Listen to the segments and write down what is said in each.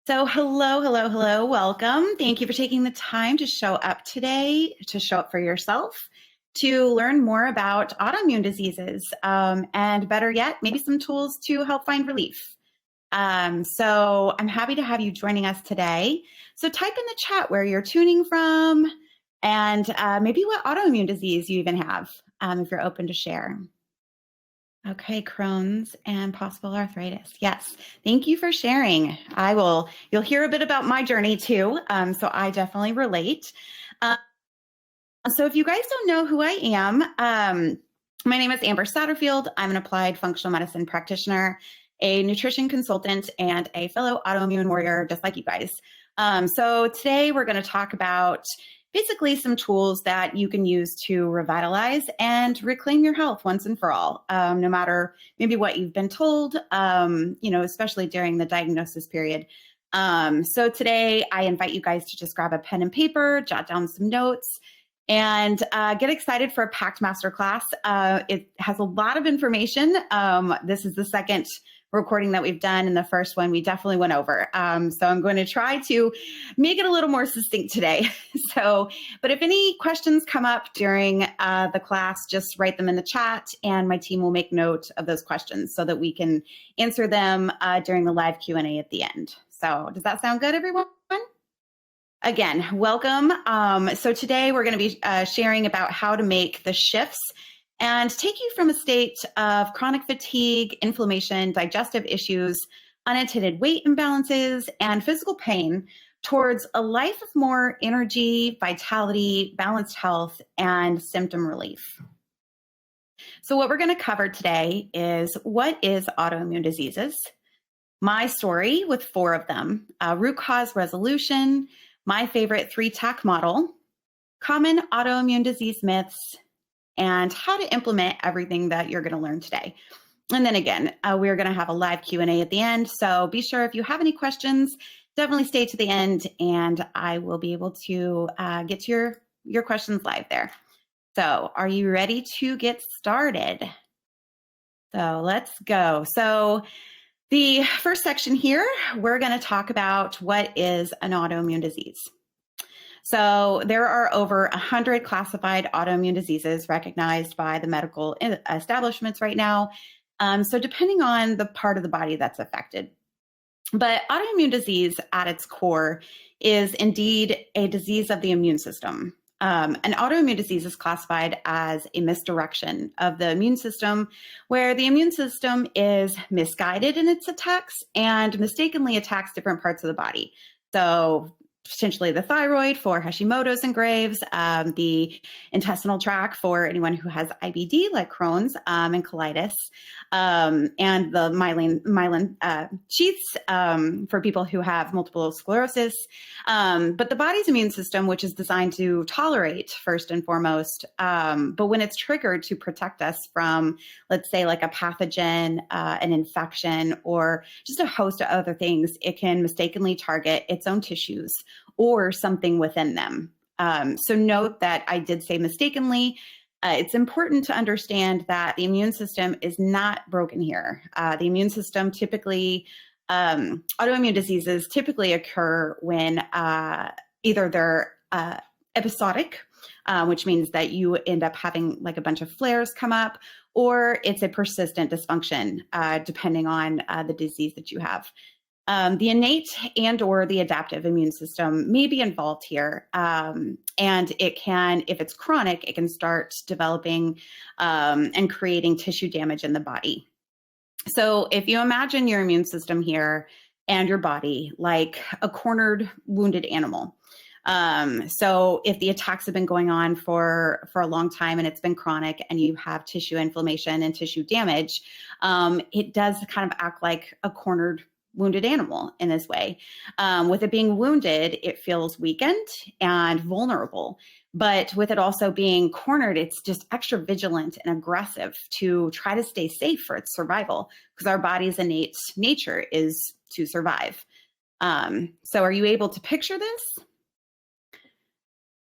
So hello, welcome. Thank you for taking the time to show up today, to show up for yourself, to learn more about autoimmune diseases, and better yet, maybe some tools to help find relief. So I'm happy to have you joining us today. So type in the chat where you're tuning from and maybe what autoimmune disease you even have, if you're open to share. Okay, Crohn's and possible arthritis. Yes, thank you for sharing. You'll hear a bit about my journey too, so I definitely relate. So if you guys don't know who I am, my name is Amber Satterfield. I'm an applied functional medicine practitioner, a nutrition consultant, and a fellow autoimmune warrior, just like you guys. So today we're going to talk about basically some tools that you can use to revitalize and reclaim your health once and for all, no matter maybe what you've been told, especially during the diagnosis period. So today I invite you guys to just grab a pen and paper, jot down some notes, and get excited for a packed masterclass. It has a lot of information. This is the second recording that we've done, and the first one we definitely went over. So I'm going to try to make it a little more succinct today. But if any questions come up during the class, just write them in the chat, and my team will make note of those questions so that we can answer them during the live Q&A at the end. So does that sound good, everyone? Again, welcome. So today we're going to be sharing about how to make the shifts and take you from a state of chronic fatigue, inflammation, digestive issues, unintended weight imbalances, and physical pain towards a life of more energy, vitality, balanced health, and symptom relief. So what we're going to cover today is what is autoimmune diseases, my story with 4 of them, root cause resolution, my favorite 3-tack model, common autoimmune disease myths, and how to implement everything that you're going to learn today. And then again, we're going to have a live Q&A at the end. So be sure if you have any questions, definitely stay to the end, and I will be able to get to your questions live there. So are you ready to get started? So let's go. So the first section here, we're going to talk about what is an autoimmune disease. So there are over 100 classified autoimmune diseases recognized by the medical establishments right now. So depending on the part of the body that's affected. But autoimmune disease at its core is indeed a disease of the immune system. An autoimmune disease is classified as a misdirection of the immune system, where the immune system is misguided in its attacks and mistakenly attacks different parts of the body. So potentially the thyroid for Hashimoto's and Graves, the intestinal tract for anyone who has IBD like Crohn's and colitis, and the myelin sheaths for people who have multiple sclerosis. But the body's immune system, which is designed to tolerate first and foremost, but when it's triggered to protect us from, let's say, like a pathogen, an infection, or just a host of other things, it can mistakenly target its own tissues or something within them. So note that I did say mistakenly. It's important to understand that the immune system is not broken here. The immune system typically, autoimmune diseases typically occur when either they're episodic, which means that you end up having like a bunch of flares come up, or it's a persistent dysfunction, depending on the disease that you have. The innate and or the adaptive immune system may be involved here. And it can, if it's chronic, it can start developing and creating tissue damage in the body. So if you imagine your immune system here and your body like a cornered, wounded animal. So if the attacks have been going on for a long time and it's been chronic and you have tissue inflammation and tissue damage, it does kind of act like a cornered, wounded animal in this way. With it being wounded, it feels weakened and vulnerable. But with it also being cornered, it's just extra vigilant and aggressive to try to stay safe for its survival, because our body's innate nature is to survive. So are you able to picture this?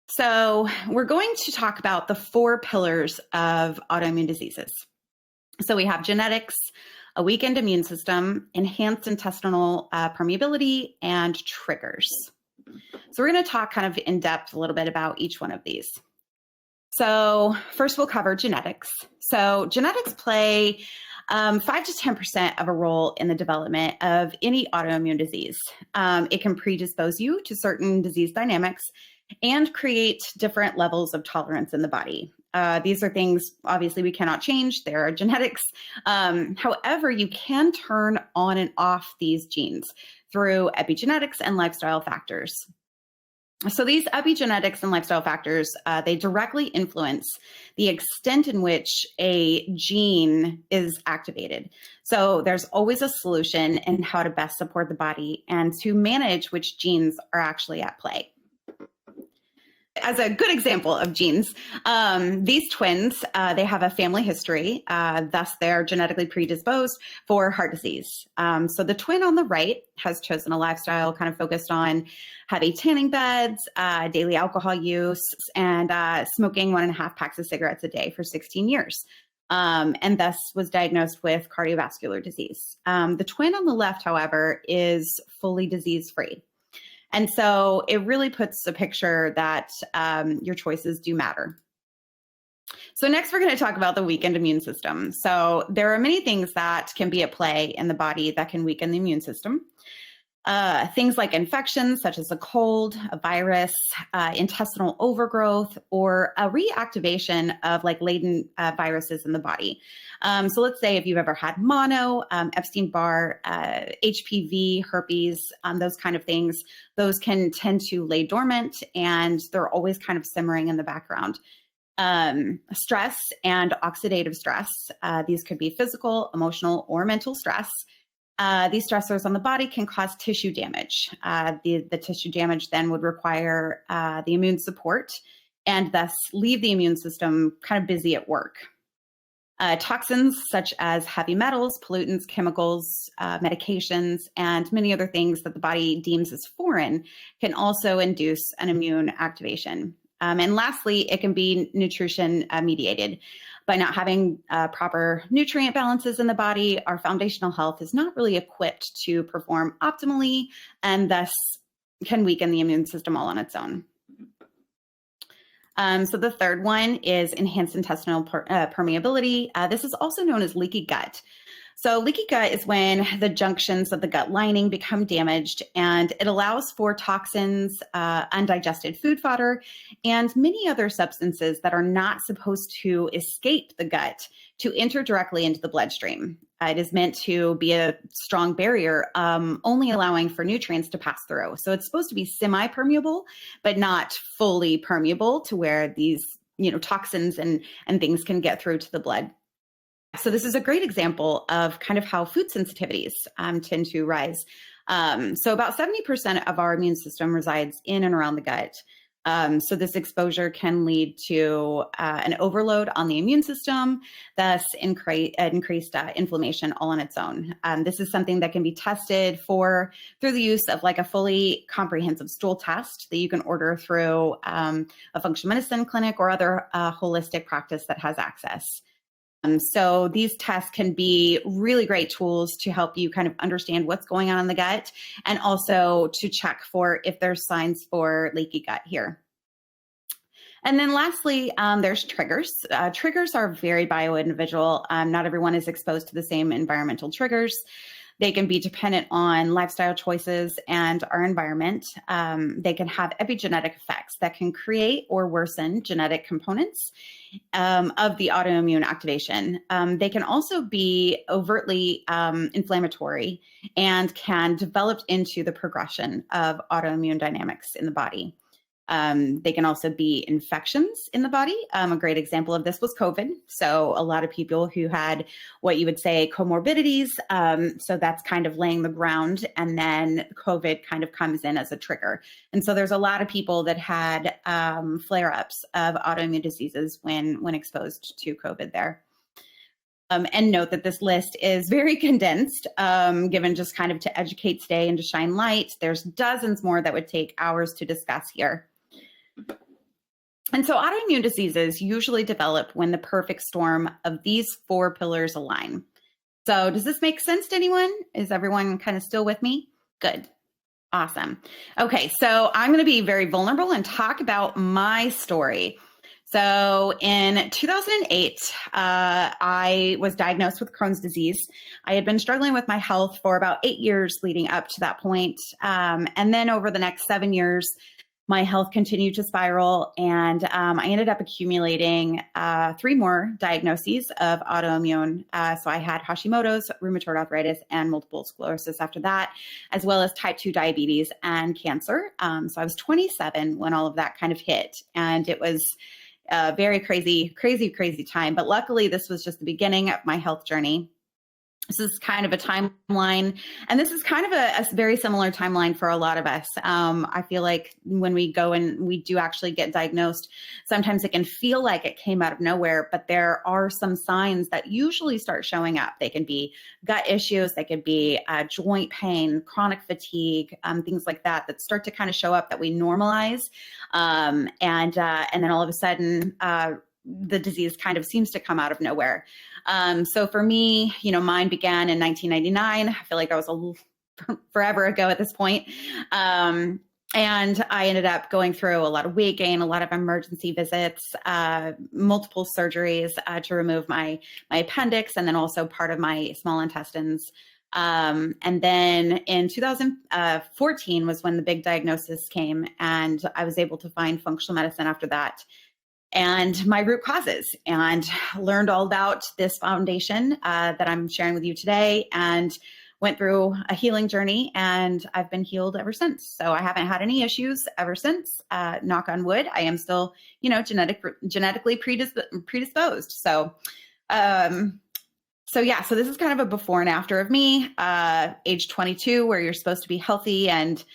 So we're going to talk about the 4 pillars of autoimmune diseases. So we have genetics, a weakened immune system, enhanced intestinal permeability, and triggers. So we're going to talk kind of in depth a little bit about each one of these. So first we'll cover genetics. So genetics play 5 to 10% of a role in the development of any autoimmune disease. It can predispose you to certain disease dynamics and create different levels of tolerance in the body. These are things, obviously, we cannot change. There are genetics. However, you can turn on and off these genes through epigenetics and lifestyle factors. So these epigenetics and lifestyle factors, they directly influence the extent in which a gene is activated. So there's always a solution in how to best support the body and to manage which genes are actually at play. As a good example of genes, these twins, they have a family history, thus they're genetically predisposed for heart disease. So the twin on the right has chosen a lifestyle kind of focused on heavy tanning beds, daily alcohol use, and smoking 1.5 packs of cigarettes a day for 16 years. And thus was diagnosed with cardiovascular disease. The twin on the left, however, is fully disease-free. And so it really puts a picture that your choices do matter. So next, we're going to talk about the weakened immune system. So there are many things that can be at play in the body that can weaken the immune system. Things like infections, such as a cold, a virus, intestinal overgrowth, or a reactivation of like latent viruses in the body. So let's say if you've ever had mono, Epstein-Barr, HPV, herpes, those kind of things, those can tend to lay dormant and they're always kind of simmering in the background. Stress and oxidative stress, these could be physical, emotional, or mental stress. These stressors on the body can cause tissue damage. The tissue damage then would require the immune support and thus leave the immune system kind of busy at work. Toxins such as heavy metals, pollutants, chemicals, medications, and many other things that the body deems as foreign can also induce an immune activation. And lastly, it can be nutrition mediated. By not having proper nutrient balances in the body, our foundational health is not really equipped to perform optimally and thus can weaken the immune system all on its own. So the third one is enhanced intestinal permeability. This is also known as leaky gut. So leaky gut is when the junctions of the gut lining become damaged and it allows for toxins, undigested food fodder, and many other substances that are not supposed to escape the gut to enter directly into the bloodstream. It is meant to be a strong barrier, only allowing for nutrients to pass through. So it's supposed to be semi-permeable, but not fully permeable to where these, toxins and things can get through to the blood. So this is a great example of kind of how food sensitivities tend to rise. So about 70% of our immune system resides in and around the gut. So this exposure can lead to an overload on the immune system, thus increased inflammation all on its own. This is something that can be tested for through the use of like a fully comprehensive stool test that you can order through a functional medicine clinic or other holistic practice that has access. So these tests can be really great tools to help you kind of understand what's going on in the gut and also to check for if there's signs for leaky gut here. And then lastly, there's triggers. Triggers are very bio-individual. Not everyone is exposed to the same environmental triggers. They can be dependent on lifestyle choices and our environment. They can have epigenetic effects that can create or worsen genetic components of the autoimmune activation. They can also be overtly inflammatory and can develop into the progression of autoimmune dynamics in the body. They can also be infections in the body. A great example of this was COVID. So a lot of people who had what you would say comorbidities. So that's kind of laying the ground, and then COVID kind of comes in as a trigger. And so there's a lot of people that had flare-ups of autoimmune diseases when exposed to COVID there. And note that this list is very condensed, given just kind of to educate today and to shine light. There's dozens more that would take hours to discuss here. And so autoimmune diseases usually develop when the perfect storm of these 4 pillars align. So does this make sense to anyone? Is everyone kind of still with me? Good. Awesome. Okay, so I'm going to be very vulnerable and talk about my story. So in 2008, I was diagnosed with Crohn's disease. I had been struggling with my health for about 8 years leading up to that point. And then over the next 7 years, my health continued to spiral, and I ended up accumulating 3 more diagnoses of autoimmune. So I had Hashimoto's, rheumatoid arthritis, and multiple sclerosis after that, as well as type 2 diabetes and cancer. So I was 27 when all of that kind of hit, and it was a very crazy time. But luckily, this was just the beginning of my health journey. This is kind of a timeline, and this is kind of a very similar timeline for a lot of us. I feel like when we go and we do actually get diagnosed, sometimes it can feel like it came out of nowhere, but there are some signs that usually start showing up. They can be gut issues, they could be joint pain, chronic fatigue, things like that, that start to kind of show up that we normalize. And then all of a sudden, the disease kind of seems to come out of nowhere. So for me, mine began in 1999. I feel like that was a little forever ago at this point. And I ended up going through a lot of weight gain, a lot of emergency visits, multiple surgeries to remove my appendix, and then also part of my small intestines. And then in 2014 was when the big diagnosis came, and I was able to find functional medicine after that and my root causes, and learned all about this foundation that I'm sharing with you today, and went through a healing journey, and I've been healed ever since. So I haven't had any issues ever since, knock on wood. I am still, genetically predisposed. So this is kind of a before and after of me, age 22, where you're supposed to be healthy and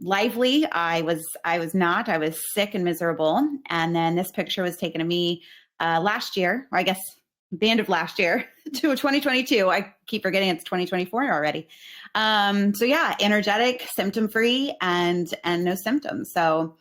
lively. I was not. I was sick and miserable. And then this picture was taken of me last year, or I guess the end of last year to 2022. I keep forgetting it's 2024 already. Energetic, symptom-free, and no symptoms. So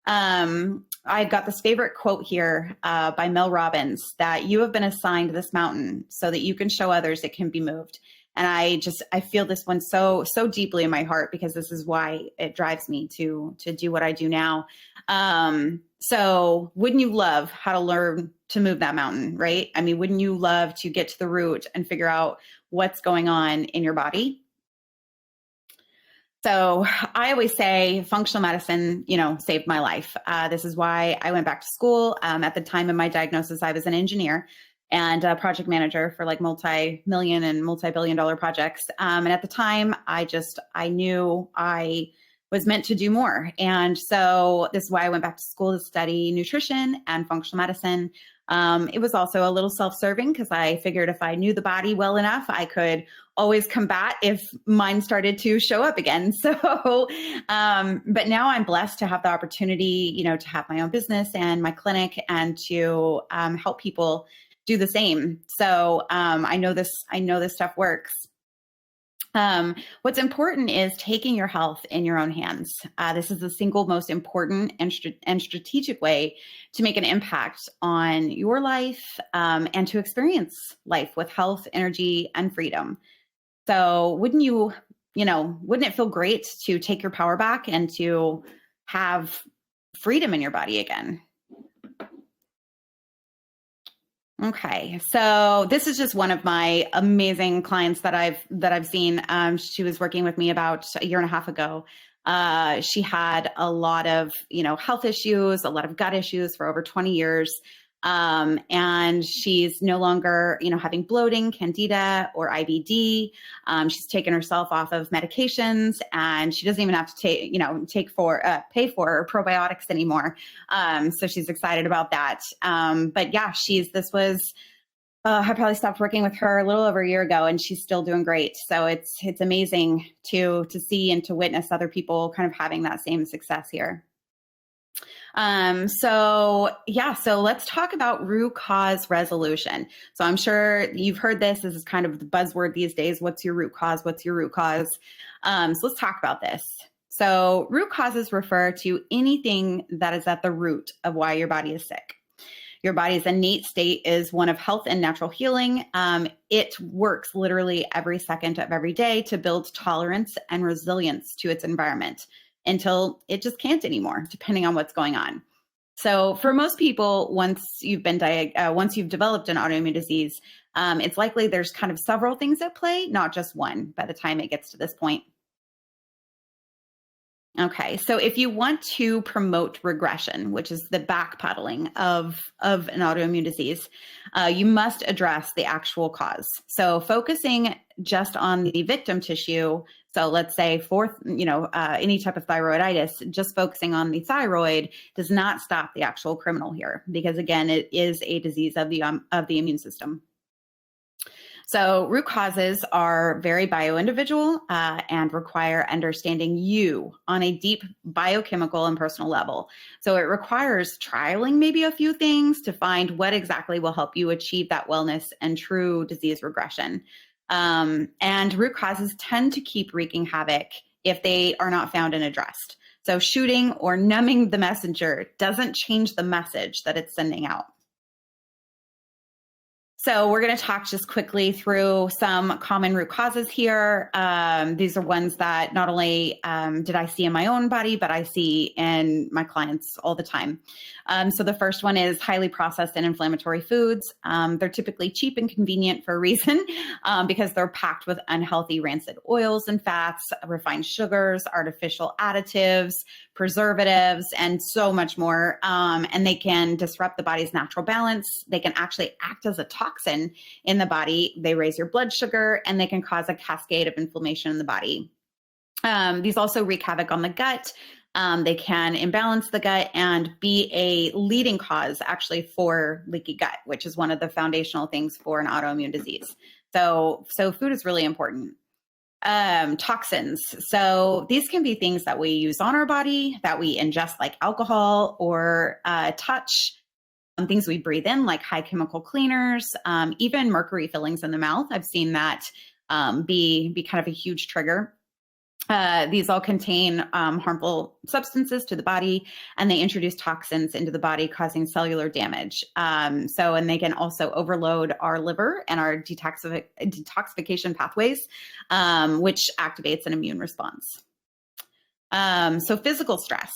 I got this favorite quote here by Mel Robbins, that you have been assigned this mountain so that you can show others it can be moved. And I feel this one so deeply in my heart, because this is why it drives me to do what I do now. So wouldn't you love how to learn to move that mountain, right? I mean, wouldn't you love to get to the root and figure out what's going on in your body? So I always say functional medicine, saved my life. This is why I went back to school. At the time of my diagnosis, I was an engineer and a project manager for like multi-million and multi-billion-dollar projects. And at the time, I knew I was meant to do more. And so this is why I went back to school to study nutrition and functional medicine. It was also a little self-serving, because I figured if I knew the body well enough, I could always combat if mine started to show up again. So, but now I'm blessed to have the opportunity, to have my own business and my clinic, and to help people do the same. So I know this stuff works. What's important is taking your health in your own hands. This is the single most important and strategic way to make an impact on your life, and to experience life with health, energy, and freedom. So wouldn't it feel great to take your power back and to have freedom in your body again? Okay, so this is just one of my amazing clients that I've seen. She was working with me about a year and a half ago. She had a lot of health issues, a lot of gut issues for over 20 years, and she's no longer having bloating, candida, or IBD. She's taken herself off of medications, and she doesn't even have to pay for probiotics anymore. So she's excited about that. But yeah, I probably stopped working with her a little over a year ago, and she's still doing great. So it's amazing to see and to witness other people kind of having that same success here. So let's talk about root cause resolution. So I'm sure you've heard this. This is kind of the buzzword these days. What's your root cause? What's your root cause? So let's talk about this. So root causes refer to anything that is at the root of why your body is sick. Your body's innate state is one of health and natural healing. It works literally every second of every day to build tolerance and resilience to its environment until it just can't anymore, depending on what's going on. So for most people, once you've developed an autoimmune disease, it's likely there's kind of several things at play, not just one by the time it gets to this point. Okay, so if you want to promote regression, which is the backpedaling of an autoimmune disease, you must address the actual cause. So focusing just on the victim tissue, so let's say any type of thyroiditis, just focusing on the thyroid does not stop the actual criminal here, because again, it is a disease of the immune system. So root causes are very bio-individual and require understanding you on a deep biochemical and personal level. So it requires trialing maybe a few things to find what exactly will help you achieve that wellness and true disease regression. And root causes tend to keep wreaking havoc if they are not found and addressed. So shooting or numbing the messenger doesn't change the message that it's sending out. So we're going to talk just quickly through some common root causes here. These are ones that not only did I see in my own body, but I see in my clients all the time. So the first one is highly processed and inflammatory foods. They're typically cheap and convenient for a reason because they're packed with unhealthy rancid oils and fats, refined sugars, artificial additives, preservatives, and so much more. And they can disrupt the body's natural balance. They can actually act as a toxin in the body. They raise your blood sugar, and they can cause a cascade of inflammation in the body. These also wreak havoc on the gut. They can imbalance the gut and be a leading cause actually for leaky gut, which is one of the foundational things for an autoimmune disease. So food is really important. Toxins. So these can be things that we use on our body, that we ingest like alcohol or touch, things we breathe in like high chemical cleaners, even mercury fillings in the mouth. I've seen that be kind of a huge trigger. These all contain harmful substances to the body, and they introduce toxins into the body, causing cellular damage. And they can also overload our liver and our detoxification pathways, which activates an immune response. So physical stress.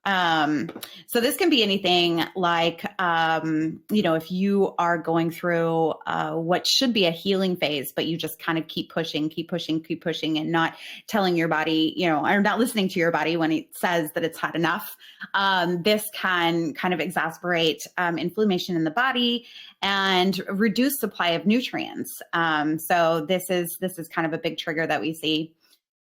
So this can be anything like, if you are going through what should be a healing phase, but you just kind of keep pushing and not telling your body, or not listening to your body when it says that it's had enough. This can kind of exacerbate inflammation in the body and reduce supply of nutrients. So this is kind of a big trigger that we see.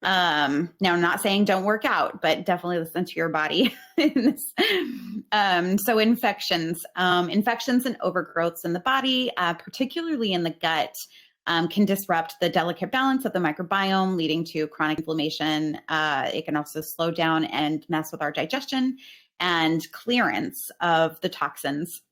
Now I'm not saying don't work out, but definitely listen to your body. So infections and overgrowths in the body, particularly in the gut, can disrupt the delicate balance of the microbiome, leading to chronic inflammation. It can also slow down and mess with our digestion and clearance of the toxins.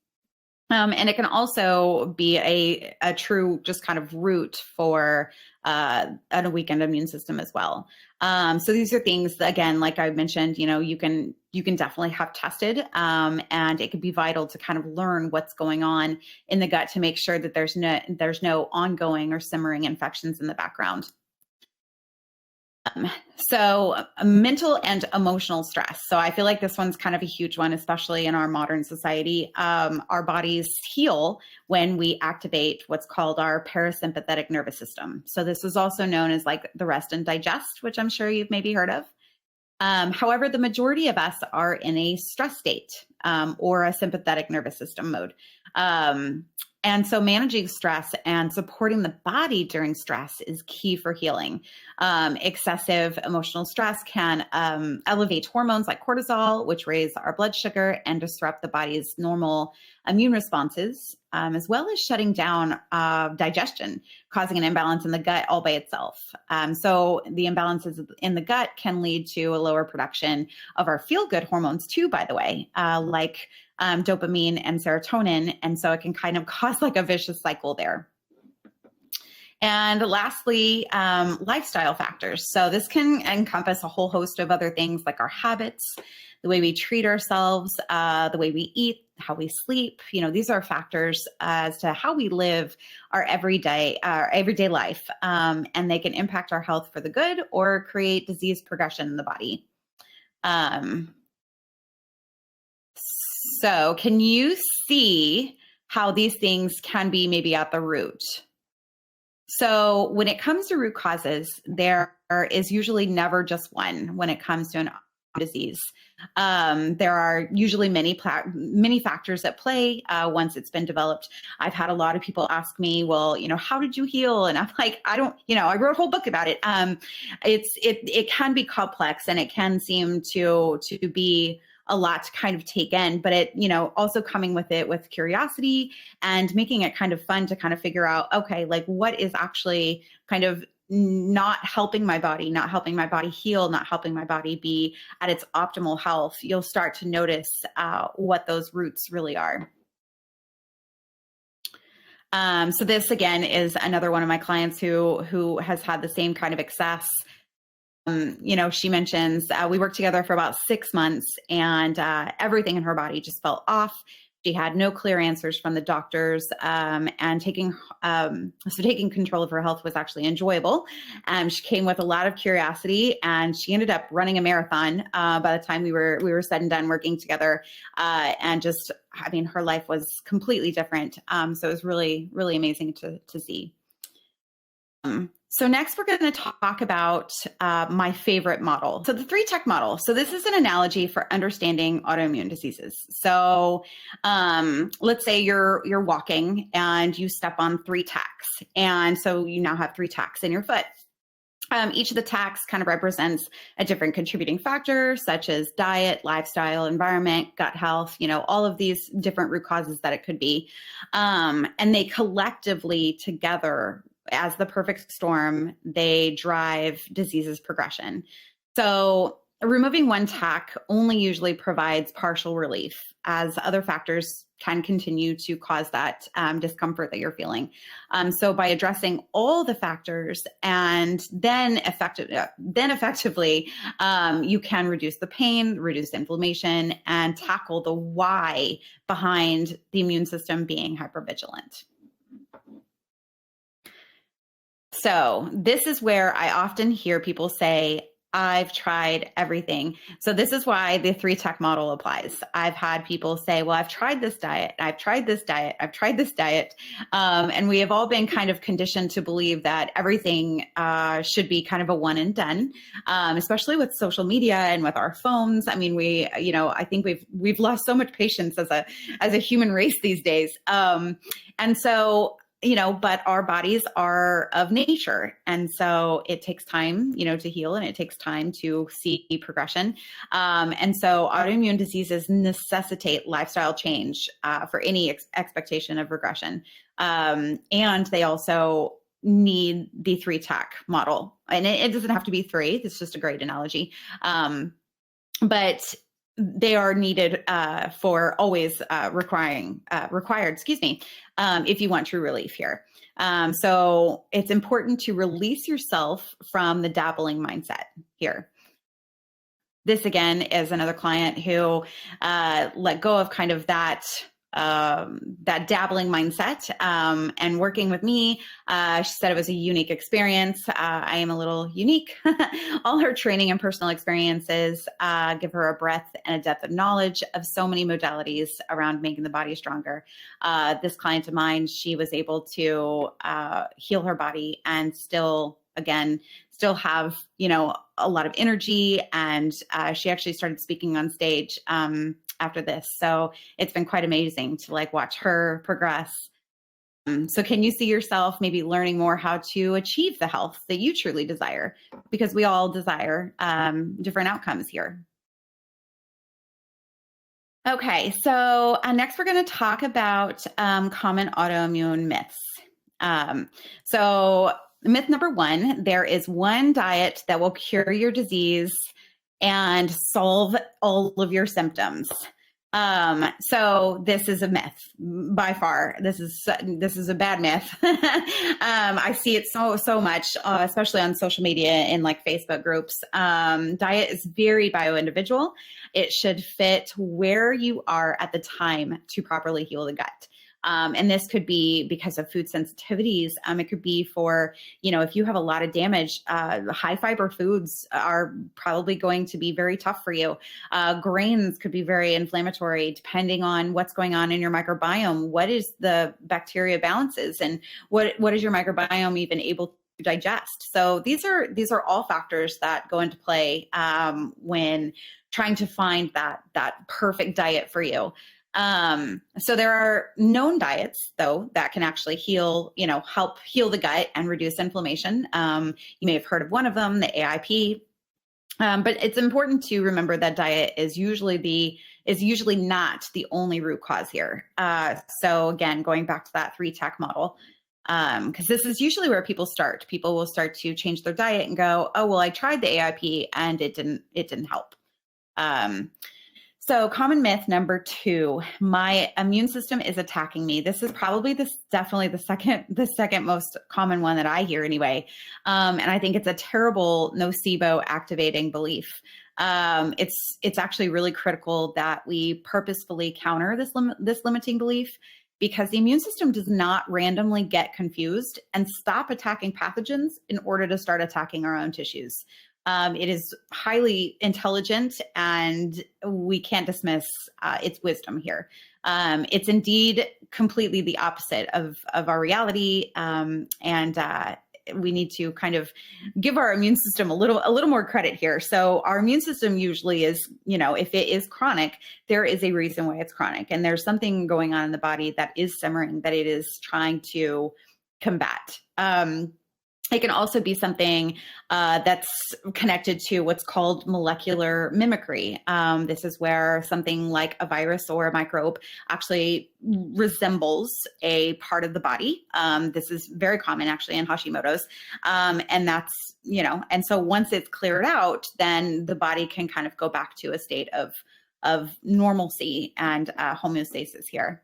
And it can also be a true just kind of root for a weakened immune system as well. So these are things that, again, like I mentioned, you can definitely have tested, and it could be vital to kind of learn what's going on in the gut to make sure that there's no ongoing or simmering infections in the background. So mental and emotional stress. So I feel like this one's kind of a huge one, especially in our modern society. Our bodies heal when we activate what's called our parasympathetic nervous system. So this is also known as like the rest and digest, which I'm sure you've maybe heard of. However, the majority of us are in a stress state or a sympathetic nervous system mode. And so managing stress and supporting the body during stress is key for healing. Excessive emotional stress can elevate hormones like cortisol, which raise our blood sugar and disrupt the body's normal immune responses, as well as shutting down digestion, causing an imbalance in the gut all by itself. So the imbalances in the gut can lead to a lower production of our feel-good hormones too, by the way, like dopamine and serotonin. And so it can kind of cause like a vicious cycle there. And lastly, lifestyle factors. So this can encompass a whole host of other things like our habits, the way we treat ourselves, the way we eat, how we sleep. These are factors as to how we live our everyday life, and they can impact our health for the good or create disease progression in the body. So can you see how these things can be maybe at the root? So when it comes to root causes, there is usually never just one when it comes to an disease. There are usually many factors at play once it's been developed. I've had a lot of people ask me, well, how did you heal? And I'm like, I wrote a whole book about it. It can be complex, and it can seem to be a lot to kind of take in, but it, also coming with it with curiosity and making it kind of fun to kind of figure out, okay, like what is actually kind of not helping my body heal, not helping my body be at its optimal health. You'll start to notice what those roots really are. So this again is another one of my clients who has had the same kind of excess. She mentions we worked together for about 6 months, and everything in her body just felt off. She had no clear answers from the doctors, and taking control of her health was actually enjoyable. She came with a lot of curiosity, and she ended up running a marathon by the time we were said and done working together. And just, her life was completely different. So it was really, really amazing to see. So next, we're going to talk about my favorite model. So the 3-tech model. So this is an analogy for understanding autoimmune diseases. So let's say you're walking and you step on 3 tacks. And so you now have 3 tacks in your foot. Each of the tacks kind of represents a different contributing factor, such as diet, lifestyle, environment, gut health, all of these different root causes that it could be. And they collectively together, as the perfect storm, they drive disease's progression. So removing one tack only usually provides partial relief, as other factors can continue to cause that discomfort that you're feeling. So by addressing all the factors and then effectively, you can reduce the pain, reduce inflammation, and tackle the why behind the immune system being hypervigilant. So this is where I often hear people say, I've tried everything. So this is why the 3-tech model applies. I've had people say, well, I've tried this diet, I've tried this diet, I've tried this diet. And we have all been kind of conditioned to believe that everything should be kind of a one and done, especially with social media and with our phones. I think we've lost so much patience as a human race these days. And so, but our bodies are of nature. And so it takes time, to heal, and it takes time to see progression. And so autoimmune diseases necessitate lifestyle change for any expectation of regression. And they also need the 3-tech model. And it doesn't have to be 3. It's just a great analogy. But they are needed for always required, if you want true relief here. So it's important to release yourself from the dabbling mindset here. This again is another client who let go of kind of that dabbling mindset, and working with me. She said it was a unique experience. I am a little unique. All her training and personal experiences give her a breadth and a depth of knowledge of so many modalities around making the body stronger. This client of mine, she was able to heal her body and still have, a lot of energy. And she actually started speaking on stage after this. So it's been quite amazing to watch her progress. So can you see yourself maybe learning more how to achieve the health that you truly desire? Because we all desire different outcomes here. Okay, so next we're going to talk about common autoimmune myths. So myth number 1, there is one diet that will cure your disease and solve all of your symptoms. So this is a myth by far. This is a bad myth. I see it so much, especially on social media in like Facebook groups. Diet is very bio-individual. It should fit where you are at the time to properly heal the gut. And this could be because of food sensitivities. It could be for, if you have a lot of damage, high fiber foods are probably going to be very tough for you. Grains could be very inflammatory depending on what's going on in your microbiome. What is the bacteria balances, and what is your microbiome even able to digest? So these are all factors that go into play when trying to find that perfect diet for you. So there are known diets though that can actually help heal the gut and reduce inflammation. You may have heard of one of them, the AIP. But it's important to remember that diet is usually not the only root cause here. So again, going back to that 3-TAC model, because this is usually where people start. People will start to change their diet and go, oh, well, I tried the AIP and it didn't help. So common myth number 2, my immune system is attacking me. This is probably definitely the second most common one that I hear anyway. And I think it's a terrible nocebo activating belief. It's actually really critical that we purposefully counter this limiting belief, because the immune system does not randomly get confused and stop attacking pathogens in order to start attacking our own tissues. It is highly intelligent, and we can't dismiss its wisdom here. It's indeed completely the opposite of our reality, and we need to kind of give our immune system a little more credit here. So our immune system usually is, if it is chronic, there is a reason why it's chronic, and there's something going on in the body that is simmering that it is trying to combat. It can also be something that's connected to what's called molecular mimicry. This is where something like a virus or a microbe actually resembles a part of the body. This is very common actually in Hashimoto's. And that's, and so once it's cleared out, then the body can kind of go back to a state of normalcy and homeostasis here.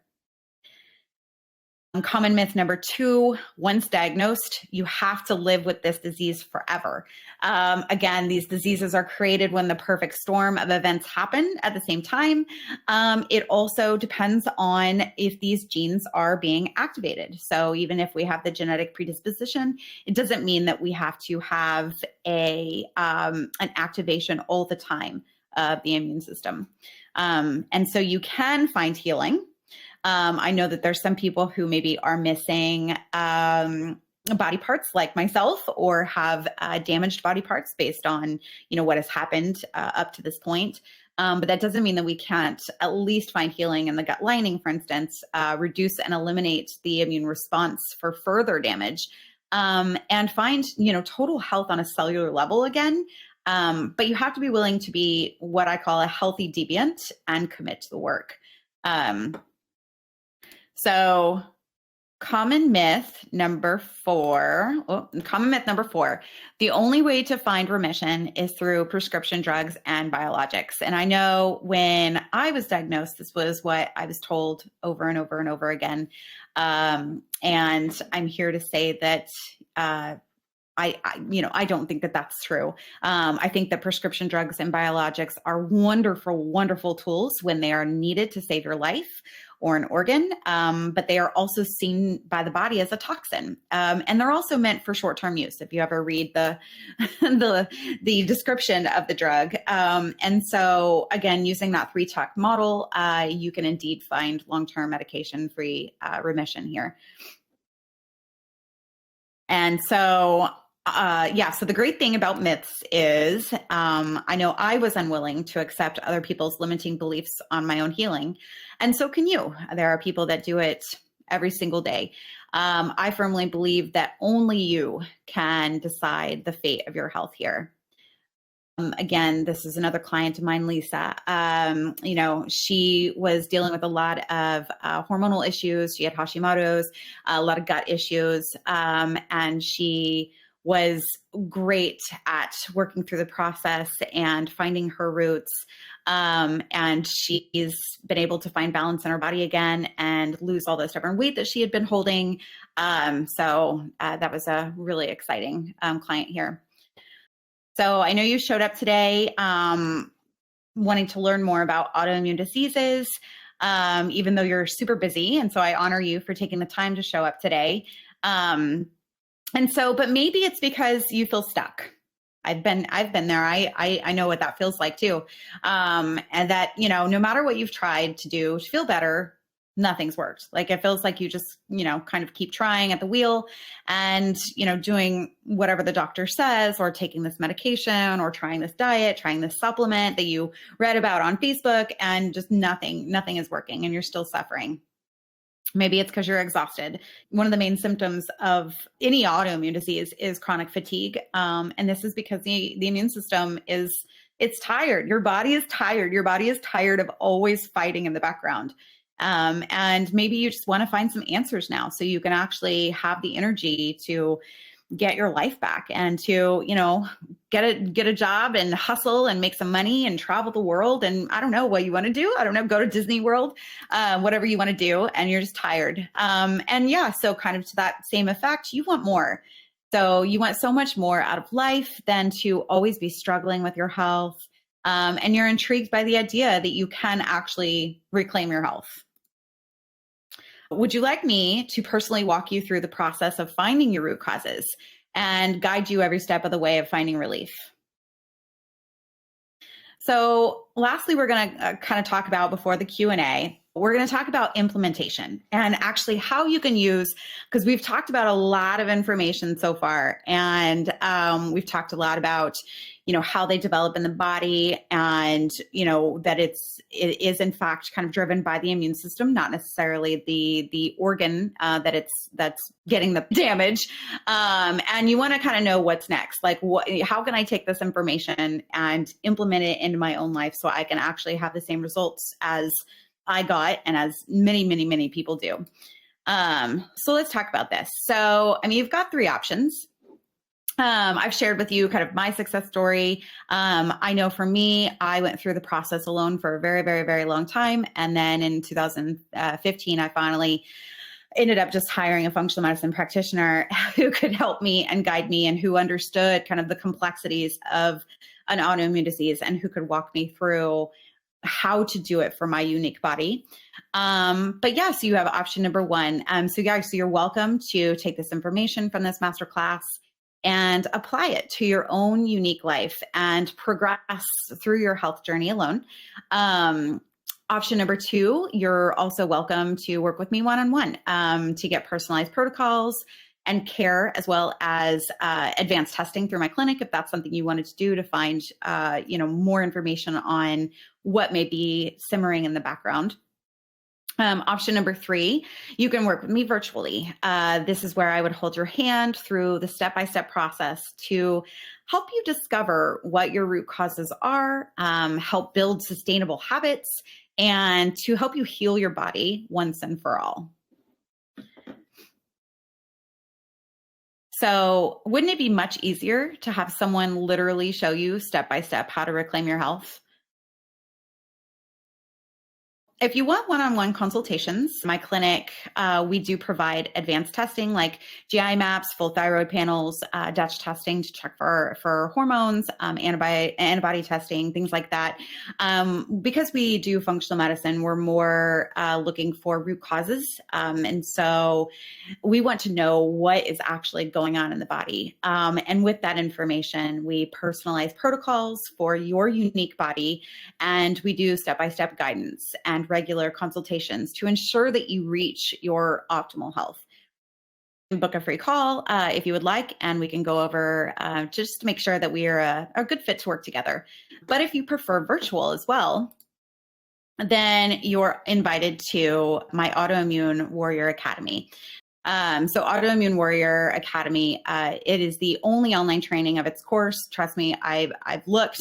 Common myth number 2, once diagnosed, you have to live with this disease forever. Again, these diseases are created when the perfect storm of events happen at the same time. It also depends on if these genes are being activated. So even if we have the genetic predisposition, it doesn't mean that we have to have an activation all the time of the immune system. And so you can find healing. I know that there's some people who maybe are missing body parts like myself, or have damaged body parts based on, what has happened up to this point. But that doesn't mean that we can't at least find healing in the gut lining, for instance, reduce and eliminate the immune response for further damage, and find, total health on a cellular level again. But you have to be willing to be what I call a healthy deviant and commit to the work. So common myth number 4, the only way to find remission is through prescription drugs and biologics. And I know when I was diagnosed, this was what I was told over and over and over again. And I'm here to say that, I don't think that that's true. I think that prescription drugs and biologics are wonderful, wonderful tools when they are needed to save your life or an organ, but they are also seen by the body as a toxin. And they're also meant for short-term use, if you ever read the description of the drug. And so again, using that 3-TAC model, you can indeed find long-term medication-free remission here. And so, so the great thing about myths is, I know I was unwilling to accept other people's limiting beliefs on my own healing. And so can you. There are people that do it every single day. I firmly believe that only you can decide the fate of your health here. Again, this is another client of mine, Lisa. She was dealing with a lot of hormonal issues. She had Hashimoto's, a lot of gut issues, and she was great at working through the process and finding her roots. And she's been able to find balance in her body again and lose all the stubborn weight that she had been holding. So that was a really exciting client here. So I know you showed up today wanting to learn more about autoimmune diseases, even though you're super busy. And so I honor you for taking the time to show up today. But maybe it's because you feel stuck. I've been there. I know what that feels like too. And that, no matter what you've tried to do to feel better, nothing's worked. Like it feels like you just, kind of keep trying at the wheel and, doing whatever the doctor says, or taking this medication, or trying this diet, trying this supplement that you read about on Facebook, and just nothing is working and you're still suffering. Maybe it's because you're exhausted. One of the main symptoms of any autoimmune disease is chronic fatigue. And this is because the immune system it's tired. Your body is tired. Your body is tired of always fighting in the background. And maybe you just want to find some answers now so you can actually have the energy to get your life back and to, get a job and hustle and make some money and travel the world. And I don't know what you want to do. I don't know, go to Disney World, whatever you want to do. And you're just tired. So kind of to that same effect, you want more. So you want so much more out of life than to always be struggling with your health. And you're intrigued by the idea that you can actually reclaim your health. Would you like me to personally walk you through the process of finding your root causes and guide you every step of the way of finding relief? So lastly, we're going to kind of talk about, before the Q&A, we're going to talk about implementation and actually how you can use, because we've talked about a lot of information so far, and we've talked a lot about, how they develop in the body, and, that it is in fact kind of driven by the immune system, not necessarily the organ that's getting the damage. And you want to kind of know what's next, like how can I take this information and implement it into my own life so I can actually have the same results as I got and as many, many, many people do. So let's talk about this. So, you've got three options. I've shared with you kind of my success story. I know for me, I went through the process alone for a very, very, very long time. And then in 2015, I finally ended up just hiring a functional medicine practitioner who could help me and guide me, and who understood kind of the complexities of an autoimmune disease, and who could walk me through how to do it for my unique body. So you have option number one. So you're welcome to take this information from this masterclass and apply it to your own unique life and progress through your health journey alone. Option number two, you're also welcome to work with me one-on-one to get personalized protocols and care, as well as advanced testing through my clinic, if that's something you wanted to do to find more information on what may be simmering in the background. Option number three, you can work with me virtually. This is where I would hold your hand through the step-by-step process to help you discover what your root causes are, help build sustainable habits, and to help you heal your body once and for all. So wouldn't it be much easier to have someone literally show you step-by-step how to reclaim your health? If you want one-on-one consultations, my clinic, we do provide advanced testing like GI maps, full thyroid panels, Dutch testing to check for hormones, antibody testing, things like that. Because we do functional medicine, we're more looking for root causes. And so we want to know what is actually going on in the body. And with that information, we personalize protocols for your unique body, and we do step-by-step guidance and regular consultations to ensure that you reach your optimal health. Book a free call if you would like, and we can go over just to make sure that we are a good fit to work together. But if you prefer virtual as well, then you're invited to my Autoimmune Warrior Academy. So Autoimmune Warrior Academy, it is the only online training of its course. Trust me, I've looked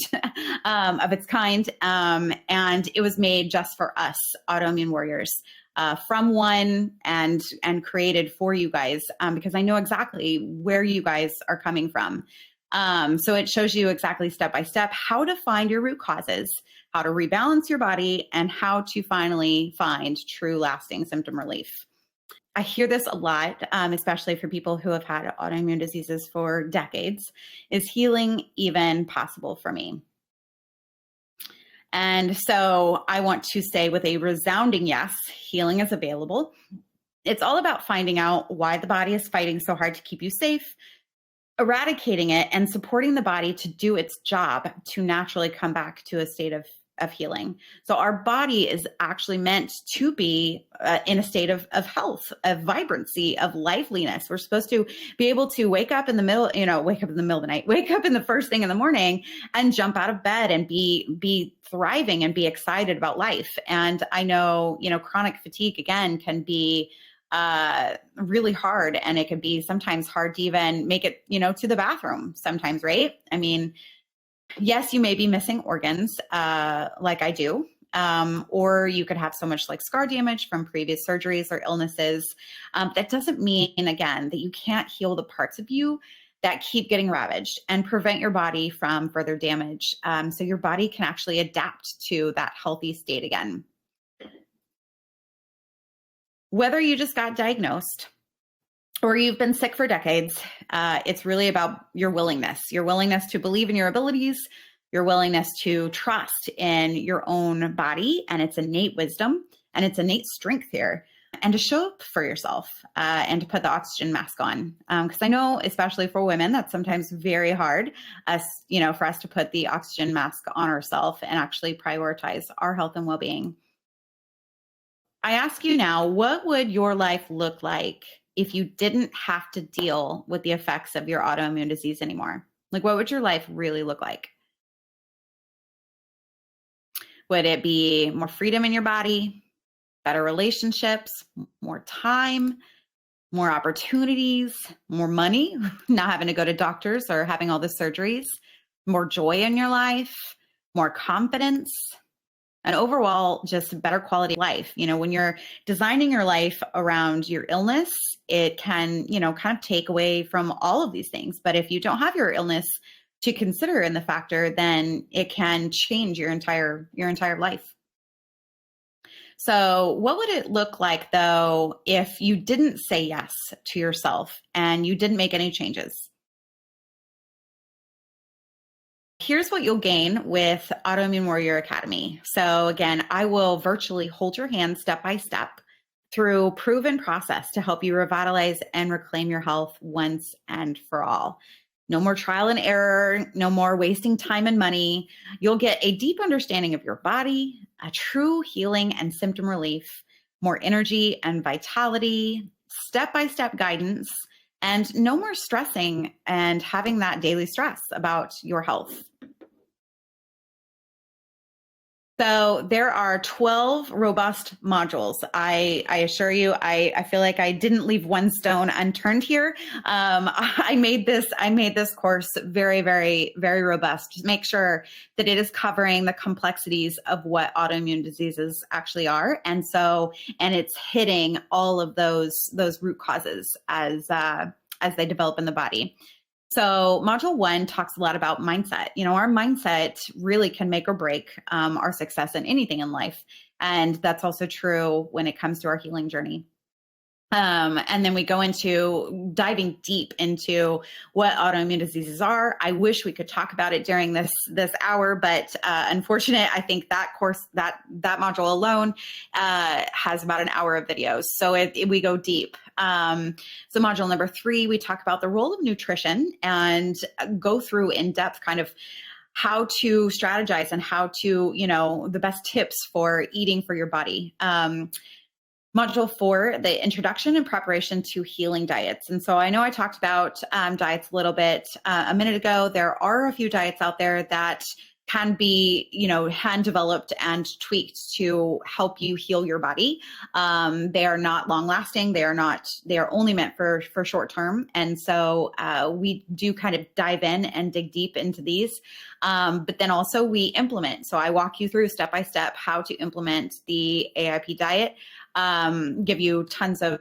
of its kind, and it was made just for us autoimmune warriors. from one and created for you guys, because I know exactly where you guys are coming from. So it shows you exactly step by step how to find your root causes, how to rebalance your body, and how to finally find true lasting symptom relief. I hear this a lot, especially for people who have had autoimmune diseases for decades. Is healing even possible for me? And so I want to say with a resounding yes, healing is available. It's all about finding out why the body is fighting so hard to keep you safe, eradicating it, and supporting the body to do its job to naturally come back to a state of healing. So our body is actually meant to be in a state of health, of vibrancy, of liveliness. We're supposed to be able to wake up in the middle of the night, wake up in the first thing in the morning and jump out of bed and be thriving and be excited about life. And I know, chronic fatigue again can be really hard, and it can be sometimes hard to even make it, to the bathroom sometimes, right? I mean, yes, you may be missing organs, like I do, or you could have so much like scar damage from previous surgeries or illnesses. That doesn't mean, again, that you can't heal the parts of you that keep getting ravaged and prevent your body from further damage. So your body can actually adapt to that healthy state again. Whether you just got diagnosed or you've been sick for decades, it's really about your willingness to believe in your abilities, your willingness to trust in your own body and its innate wisdom and its innate strength here, and to show up for yourself and to put the oxygen mask on. Because I know, especially for women, that's sometimes very hard, for us to put the oxygen mask on ourselves and actually prioritize our health and well-being. I ask you now, what would your life look like if you didn't have to deal with the effects of your autoimmune disease anymore? Like, what would your life really look like? Would it be more freedom in your body, better relationships, more time, more opportunities, more money, not having to go to doctors or having all the surgeries, more joy in your life, more confidence, and overall, just better quality of life? When you're designing your life around your illness, it can, kind of take away from all of these things. But if you don't have your illness to consider in the factor, then it can change your entire life. So what would it look like, though, if you didn't say yes to yourself and you didn't make any changes? Here's what you'll gain with Autoimmune Warrior Academy. So again, I will virtually hold your hand step by step through proven process to help you revitalize and reclaim your health once and for all. No more trial and error, no more wasting time and money. You'll get a deep understanding of your body, a true healing and symptom relief, more energy and vitality, step-by-step guidance, and no more stressing and having that daily stress about your health. So there are 12 robust modules. I assure you, I feel like I didn't leave one stone unturned here. I made this course very, very, very robust to make sure that it is covering the complexities of what autoimmune diseases actually are. And it's hitting all of those root causes as they develop in the body. So module 1 talks a lot about mindset. Our mindset really can make or break our success in anything in life. And that's also true when it comes to our healing journey. And then we go into diving deep into what autoimmune diseases are. I wish we could talk about it during this hour, but unfortunate, I think that course, that module alone has about an hour of videos. So we go deep. So module number 3, we talk about the role of nutrition and go through in depth kind of how to strategize and how to, the best tips for eating for your body. Module 4, the introduction and preparation to healing diets. And so I know I talked about diets a little bit a minute ago. There are a few diets out there that can be, hand developed and tweaked to help you heal your body. They are not long lasting. They are only meant for short term. And so we do kind of dive in and dig deep into these. But then also we implement. So I walk you through step by step how to implement the AIP diet. give you tons of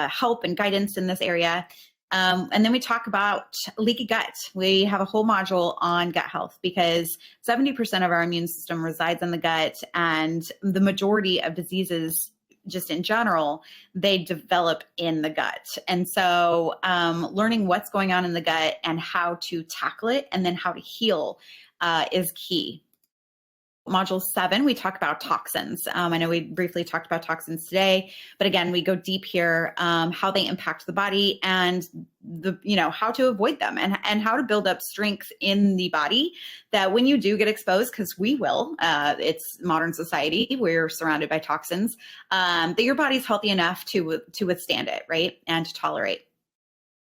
help and guidance in this area. And then we talk about leaky gut. We have a whole module on gut health because 70% of our immune system resides in the gut, and the majority of diseases just in general, they develop in the gut. And so learning what's going on in the gut and how to tackle it and then how to heal is key. Module 7, we talk about toxins. I know we briefly talked about toxins today, but again, we go deep here, how they impact the body and how to avoid them and how to build up strength in the body that when you do get exposed, because we will, it's modern society, we're surrounded by toxins, that your body's healthy enough to withstand it, right? And to tolerate.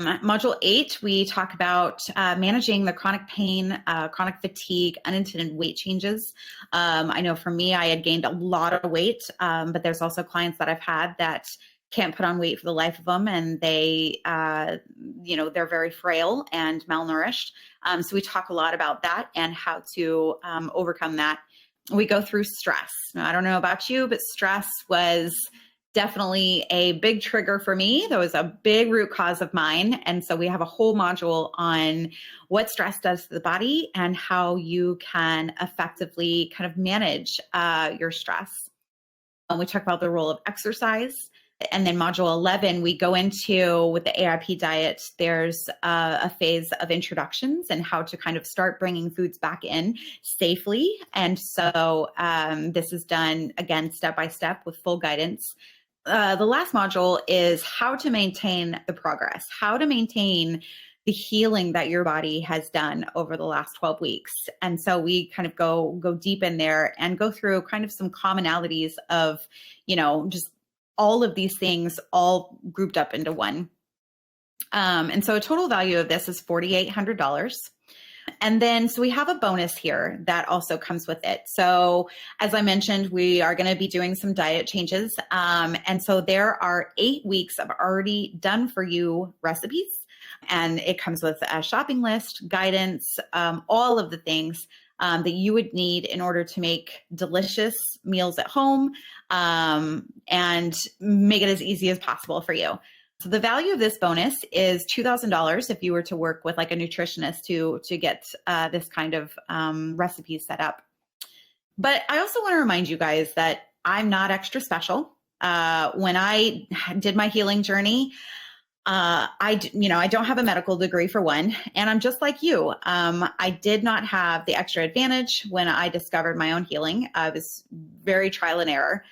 Module 8, we talk about managing the chronic pain, chronic fatigue, unintended weight changes. I know for me, I had gained a lot of weight, but there's also clients that I've had that can't put on weight for the life of them, and they, they're very frail and malnourished. So we talk a lot about that and how to overcome that. We go through stress. Now, I don't know about you, but stress was definitely a big trigger for me. That was a big root cause of mine. And so we have a whole module on what stress does to the body and how you can effectively kind of manage your stress. We talk about the role of exercise. And then module 11, we go into with the AIP diet, there's a phase of introductions and how to kind of start bringing foods back in safely. And so this is done, again, step by step with full guidance. The last module is how to maintain the progress, how to maintain the healing that your body has done over the last 12 weeks. And so we kind of go deep in there and go through kind of some commonalities of, just all of these things all grouped up into one. And so a total value of this is $4,800. And then, so we have a bonus here that also comes with it. So as I mentioned, we are going to be doing some diet changes. And so there are 8 weeks of already done for you recipes. And it comes with a shopping list, guidance, all of the things that you would need in order to make delicious meals at home and make it as easy as possible for you. So the value of this bonus is $2,000 if you were to work with like a nutritionist to get this kind of recipes set up. But I also want to remind you guys that I'm not extra special. When I did my healing journey, I don't have a medical degree for one, and I'm just like you. I did not have the extra advantage when I discovered my own healing. I was very trial and error.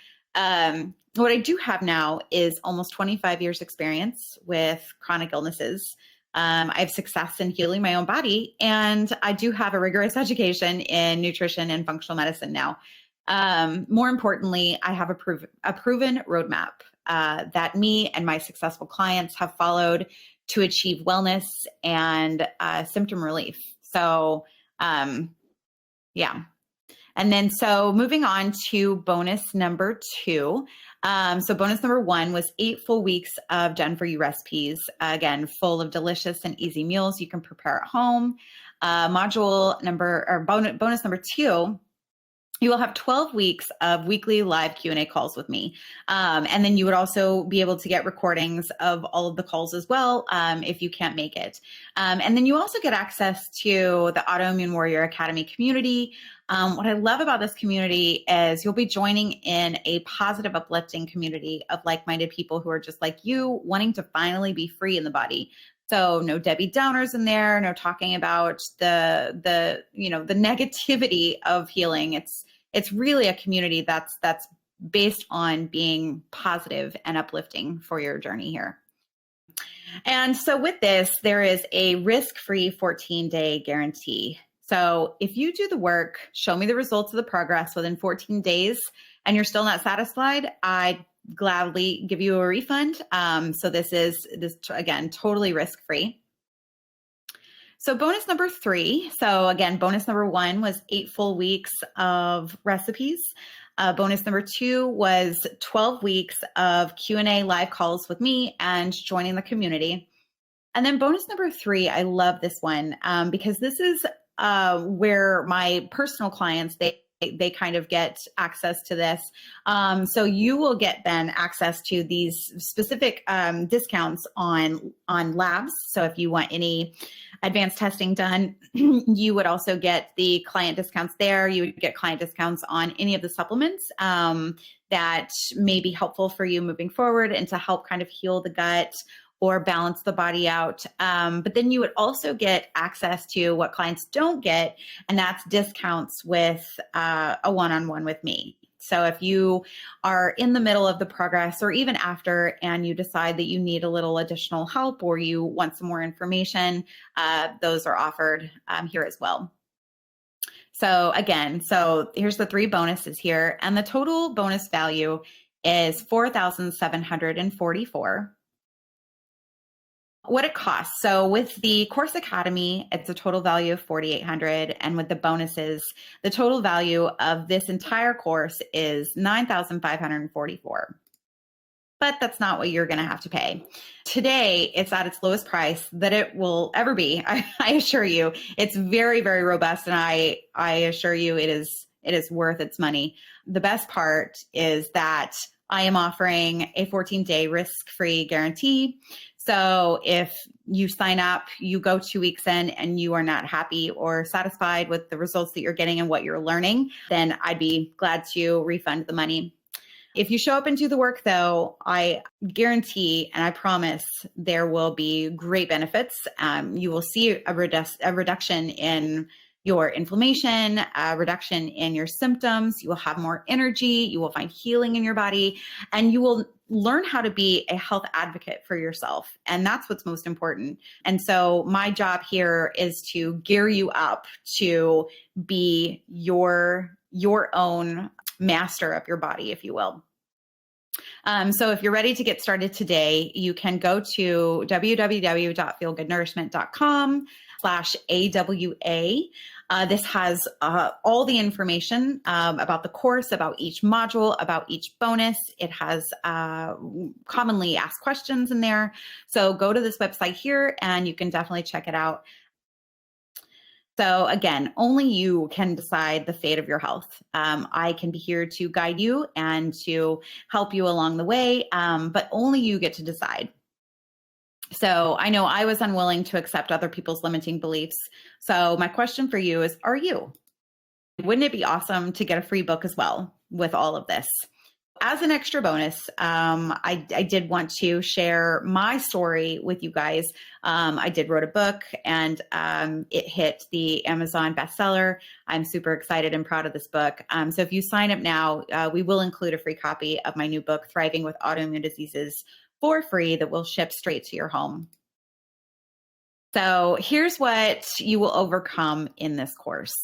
What I do have now is almost 25 years experience with chronic illnesses. I have success in healing my own body, and I do have a rigorous education in nutrition and functional medicine now. More importantly, I have a proven roadmap that me and my successful clients have followed to achieve wellness and symptom relief. So, yeah. And then, so moving on to bonus number 2. So bonus number 1 was 8 full weeks of done for you recipes. Again, full of delicious and easy meals you can prepare at home. Bonus number 2, you will have 12 weeks of weekly live Q&A calls with me. And then you would also be able to get recordings of all of the calls as well if you can't make it. And then you also get access to the Autoimmune Warrior Academy community. What I love about this community is you'll be joining in a positive, uplifting community of like-minded people who are just like you, wanting to finally be free in the body. So no Debbie Downers in there, no talking about the negativity of healing. It's really a community that's based on being positive and uplifting for your journey here. And so with this, there is a risk-free 14-day guarantee. So if you do the work, show me the results of the progress within 14 days, and you're still not satisfied, I'd gladly give you a refund. So this again, totally risk-free. So bonus number 3. So again, bonus number 1 was 8 full weeks of recipes. Bonus number 2 was 12 weeks of Q&A live calls with me and joining the community. And then bonus number 3, I love this one because this is where my personal clients, they they kind of get access to this. So you will get then access to these specific discounts on labs. So if you want any advanced testing done, you would also get the client discounts there. You would get client discounts on any of the supplements that may be helpful for you moving forward and to help kind of heal the gut or balance the body out. But then you would also get access to what clients don't get, and that's discounts with a one-on-one with me. So if you are in the middle of the progress or even after, and you decide that you need a little additional help or you want some more information, those are offered here as well. So again, here's the 3 bonuses here, and the total bonus value is $4,744. What it costs. So with the Course Academy, it's a total value of $4,800. And with the bonuses, the total value of this entire course is $9,544. But that's not what you're going to have to pay. Today, it's at its lowest price that it will ever be. I assure you, it's very, very robust. And I assure you it is worth its money. The best part is that I am offering a 14-day risk-free guarantee. So if you sign up, you go 2 weeks in and you are not happy or satisfied with the results that you're getting and what you're learning, then I'd be glad to refund the money. If you show up and do the work, though, I guarantee and I promise there will be great benefits. You will see a reduction in your inflammation, a reduction in your symptoms. You will have more energy. You will find healing in your body, and you will learn how to be a health advocate for yourself. And that's what's most important. And so my job here is to gear you up to be your own master of your body, if you will. So if you're ready to get started today, you can go to www.feelgoodnourishment.com/AWA. This has all the information about the course, about each module, about each bonus. It has commonly asked questions in there. So go to this website here and you can definitely check it out. So again, only you can decide the fate of your health. I can be here to guide you and to help you along the way, but only you get to decide. So I know I was unwilling to accept other people's limiting beliefs. So my question for you is, are you? Wouldn't it be awesome to get a free book as well with all of this? As an extra bonus, I did want to share my story with you guys. I did wrote a book and it hit the Amazon bestseller. I'm super excited and proud of this book. So if you sign up now, we will include a free copy of my new book, Thriving with Autoimmune Diseases, for free, that will ship straight to your home. So here's what you will overcome in this course.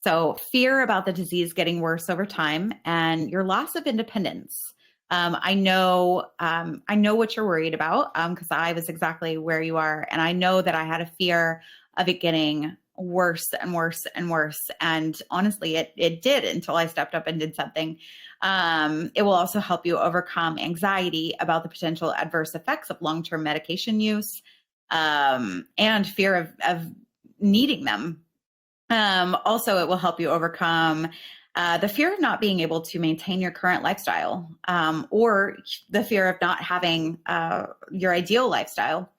So fear about the disease getting worse over time and your loss of independence. I know what you're worried about because I was exactly where you are. And I know that I had a fear of it getting worse and worse and worse. And honestly, it did until I stepped up and did something. It will also help you overcome anxiety about the potential adverse effects of long-term medication use and fear of needing them. Also, it will help you overcome the fear of not being able to maintain your current lifestyle or the fear of not having your ideal lifestyle.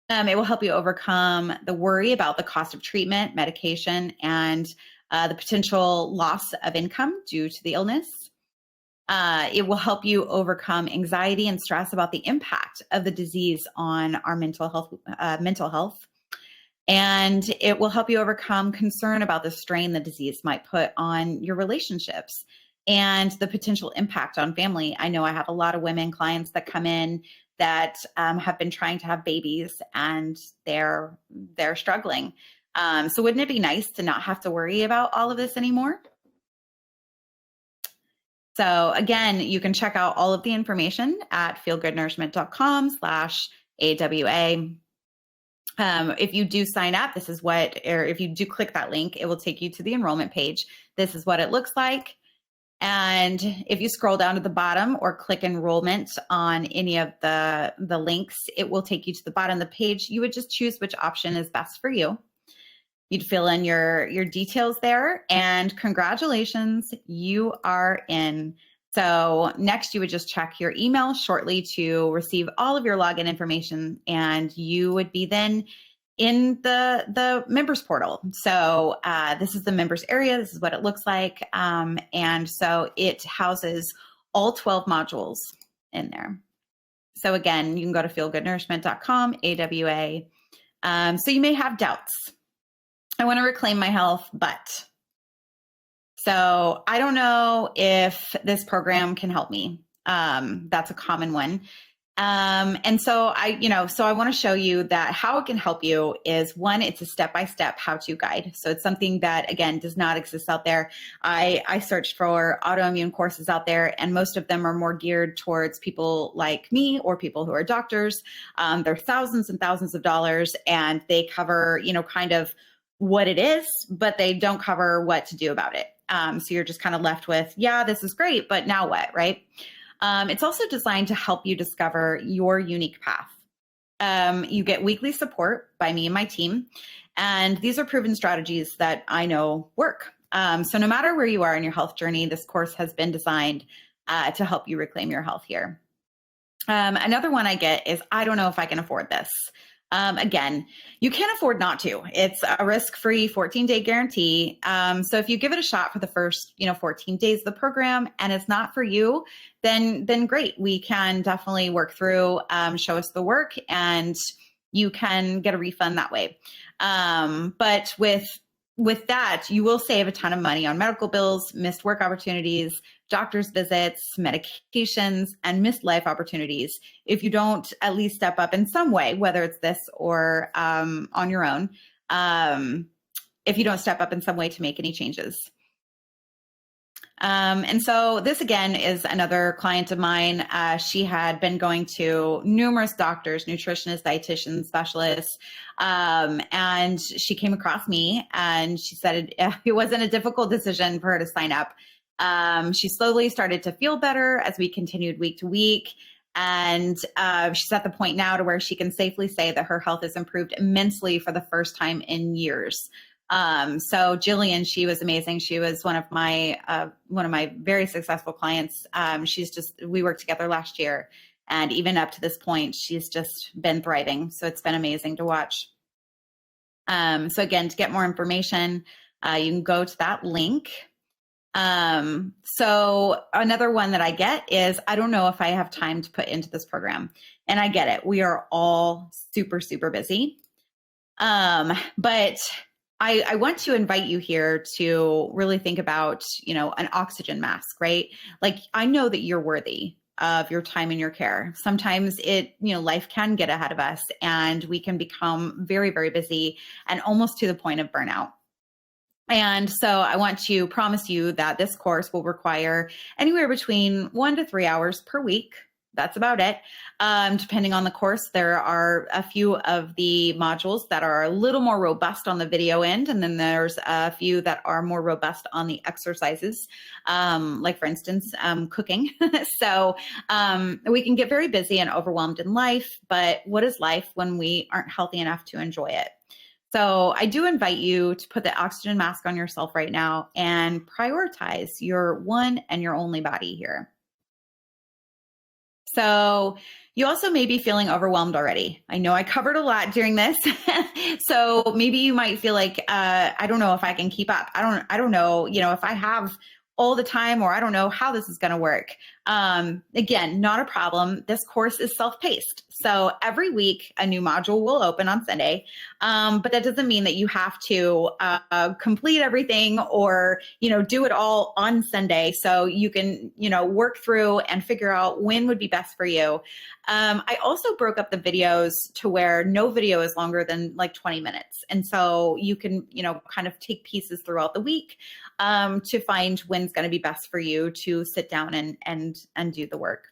It will help you overcome the worry about the cost of treatment, medication, and the potential loss of income due to the illness. It will help you overcome anxiety and stress about the impact of the disease on our mental health. And it will help you overcome concern about the strain the disease might put on your relationships and the potential impact on family. I know I have a lot of women clients that come in that have been trying to have babies and they're struggling. So wouldn't it be nice to not have to worry about all of this anymore? So again, you can check out all of the information at feelgoodnourishment.com/AWA. If you do sign up, if you do click that link, it will take you to the enrollment page. This is what it looks like. And if you scroll down to the bottom or click enrollment on any of the links, it will take you to the bottom of the page. You would just choose which option is best for you. You'd fill in your details there, and congratulations, you are in. So next, you would just check your email shortly to receive all of your login information, and you would be then in the members portal. So this is the members area. This is what it looks like. And so it houses all 12 modules in there. So again, you can go to feelgoodnourishment.com, AWA. So you may have doubts. I want to reclaim my health, but so I don't know if this program can help me. That's a common one. And so I want to show you that how it can help you is, one, it's a step-by-step how-to guide. So it's something that, again, does not exist out there. I searched for autoimmune courses out there, and most of them are more geared towards people like me or people who are doctors. They're thousands and thousands of dollars, and they cover, kind of what it is, but they don't cover what to do about it. So you're just kind of left with, yeah, this is great, but now what, right? It's also designed to help you discover your unique path. You get weekly support by me and my team, and these are proven strategies that I know work. So no matter where you are in your health journey, this course has been designed to help you reclaim your health here. Another one I get is, I don't know if I can afford this. Again, you can't afford not to. It's a risk-free 14-day guarantee. So if you give it a shot for the first, 14 days of the program and it's not for you, then great. We can definitely work through, show us the work, and you can get a refund that way. But with that, you will save a ton of money on medical bills, missed work opportunities, doctor's visits, medications, and missed life opportunities if you don't at least step up in some way, whether it's this or on your own, if you don't step up in some way to make any changes. And so this, again, is another client of mine. She had been going to numerous doctors, nutritionists, dietitians, specialists, and she came across me, and she said it wasn't a difficult decision for her to sign up. She slowly started to feel better as we continued week to week. And she's at the point now to where she can safely say that her health has improved immensely for the first time in years. So Jillian, she was amazing. She was one of my very successful clients. We worked together last year, and even up to this point, she's just been thriving. So it's been amazing to watch. So again, to get more information, you can go to that link. So another one that I get is, I don't know if I have time to put into this program, and I get it. We are all super, super busy. But I want to invite you here to really think about, an oxygen mask, right? Like, I know that you're worthy of your time and your care. Sometimes life can get ahead of us, and we can become very, very busy and almost to the point of burnout. And so I want to promise you that this course will require anywhere between 1 to 3 hours per week. That's about it. Depending on the course, there are a few of the modules that are a little more robust on the video end. And then there's a few that are more robust on the exercises, like, for instance, cooking. So we can get very busy and overwhelmed in life. But what is life when we aren't healthy enough to enjoy it? So I do invite you to put the oxygen mask on yourself right now and prioritize your one and your only body here. So you also may be feeling overwhelmed already. I know I covered a lot during this. So maybe you might feel like, I don't know if I can keep up. I don't know, if I have all the time, or I don't know how this is going to work. Again, not a problem. This course is self-paced. So every week a new module will open on Sunday. But that doesn't mean that you have to complete everything or, do it all on Sunday. So you can, work through and figure out when would be best for you. I also broke up the videos to where no video is longer than like 20 minutes. And so you can, kind of take pieces throughout the week to find when's going to be best for you to sit down and do the work.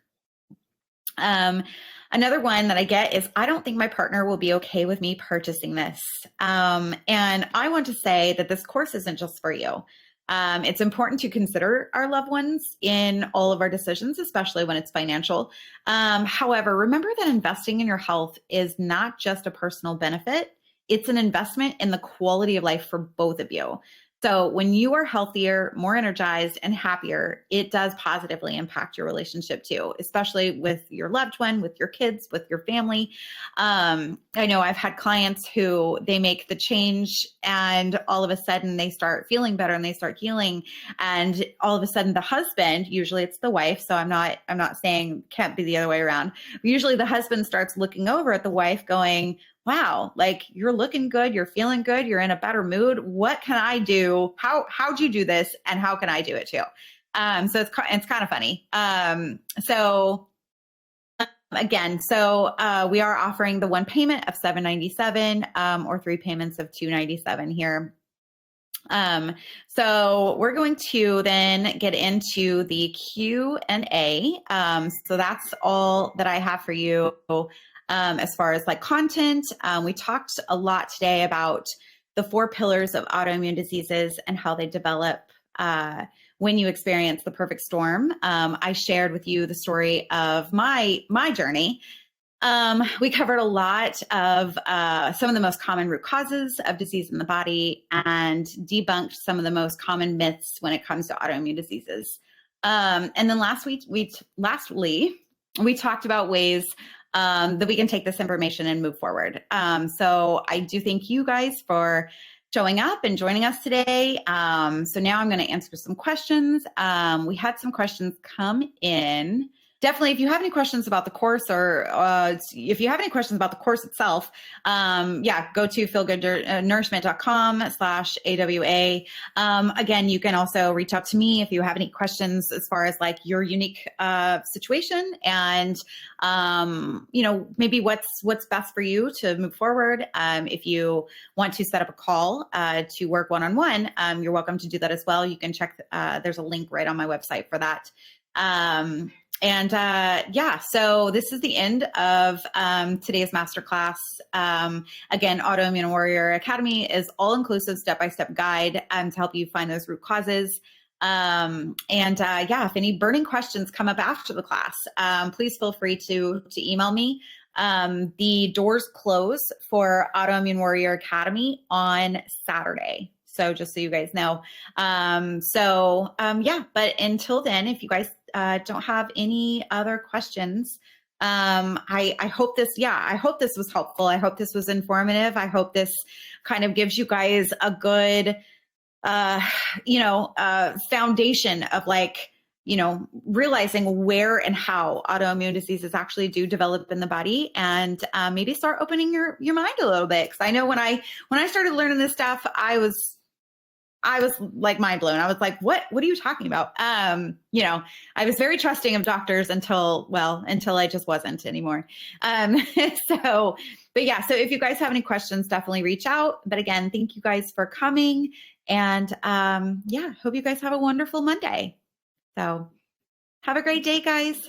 Another one that I get is, I don't think my partner will be okay with me purchasing this. And I want to say that this course isn't just for you. It's important to consider our loved ones in all of our decisions, especially when it's financial. However, remember that investing in your health is not just a personal benefit. it's an investment in the quality of life for both of you. So when you are healthier, more energized, and happier, it does positively impact your relationship too, especially with your loved one, with your kids, with your family. I know I've had clients who they make the change and all of a sudden they start feeling better and they start healing. And all of a sudden the husband, usually it's the wife. So I'm not saying can't be the other way around. Usually the husband starts looking over at the wife going, wow, like you're looking good, you're feeling good, you're in a better mood. What can I do? How'd you do this? And how can I do it too? So it's kind of funny. Again, we are offering the one payment of $797 or 3 payments of $297 here. So we're going to then get into the Q&A. So that's all that I have for you. As far as like content, we talked a lot today about the 4 pillars of autoimmune diseases and how they develop when you experience the perfect storm. I shared with you the story of my journey. We covered a lot of some of the most common root causes of disease in the body and debunked some of the most common myths when it comes to autoimmune diseases. And then lastly, we talked about ways that we can take this information and move forward. So I do thank you guys for showing up and joining us today. So now I'm going to answer some questions. We had some questions come in. Definitely, if you have any questions about the course or if you have any questions about the course itself, go to feelgoodnourishment.com/AWA. Again, you can also reach out to me if you have any questions as far as like your unique situation and, maybe what's best for you to move forward. If you want to set up a call to work one-on-one, you're welcome to do that as well. You can check, there's a link right on my website for that. So this is the end of today's masterclass. Again, Autoimmune Warrior Academy is all-inclusive step-by-step guide to help you find those root causes. If any burning questions come up after the class, please feel free to email me. The doors close for Autoimmune Warrior Academy on Saturday. So just so you guys know. But until then, if you guys don't have any other questions, I hope this was helpful. I hope this was informative. I hope this kind of gives you guys a good, foundation of realizing where and how autoimmune diseases actually do develop in the body, and maybe start opening your mind a little bit. Because I know when I started learning this stuff, I was like mind blown. I was like, what are you talking about? I was very trusting of doctors until I just wasn't anymore. So if you guys have any questions, definitely reach out. But again, thank you guys for coming, and hope you guys have a wonderful Monday. So have a great day, guys.